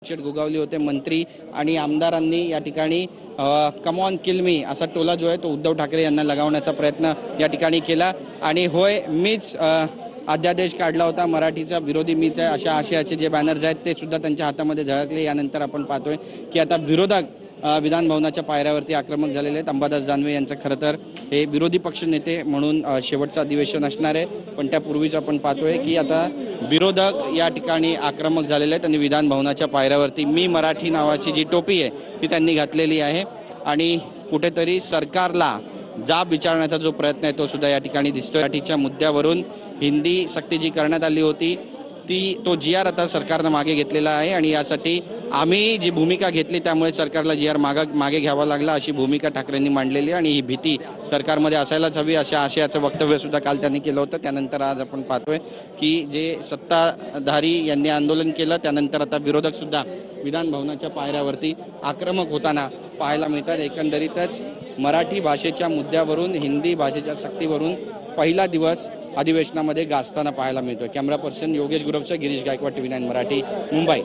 शेट गोगावले होते मंत्री आणि आमदारांनी या ठिकाणी कम ऑन किल मी असा टोला जो आहे तो उद्धव ठाकरे यांना लगावण्याचा प्रयत्न या ठिकाणी केला आणि होय मीच अध्यादेश काढला होता, मराठीचा विरोधी मीच आहे अशा आशयाचे जे बॅनर्स आहेत ते सुद्धा त्यांच्या हातामध्ये झळकले। यानंतर आपण पाहतोय की आता विरोधक विधान भवनाच्या पायऱ्यावरती आक्रमक झालेले आहेत। अंबादास दानवे यांचं खरं तर हे विरोधी पक्ष नेते म्हणून शेवटचं अधिवेशन असणार आहे, पण त्यापूर्वीच आपण पाहतोय की आता विरोधक या ठिकाणी आक्रमक झालेले आहेत आणि विधान भवनाच्या पायऱ्यावरती मी मराठी नावाची जी टोपी आहे ती त्यांनी घातलेली आहे आणि कुठेतरी सरकारला जाब विचारण्याचा जो प्रयत्न आहे तो सुद्धा या ठिकाणी दिसतोय। मराठीच्या मुद्द्यावरून हिंदी सक्ती जी करण्यात आली होती तो जी आर आता सरकारनं मागे घेतलेला आहे आणि यासाठी आम्ही जी भूमिका घेतली त्यामुळे सरकारला जी आर मागे घ्यावा लागला अशी भूमिका ठाकरेंनी मांडलेली आणि ही भीती सरकारमध्ये असायलाच हवी अशा आशयाचं वक्तव्य सुद्धा काल त्यांनी केलं होतं। त्यानंतर आज आपण पाहतोय की जे सत्ताधारी यांनी आंदोलन केलं त्यानंतर आता विरोधक सुद्धा विधान भवनाच्या पायऱ्यावरती आक्रमक होताना पाहायला मिळतात। एकंदरीतच मराठी भाषेच्या मुद्द्यावरून हिंदी भाषेच्या सक्तीवरून पहिला दिवस अधिवेशनामध्ये गाजताना पाहायला मिळतोय। कॅमेरा पर्सन योगेश गुरवचा गिरीश गायकवाड, TV9 मराठी, मुंबई।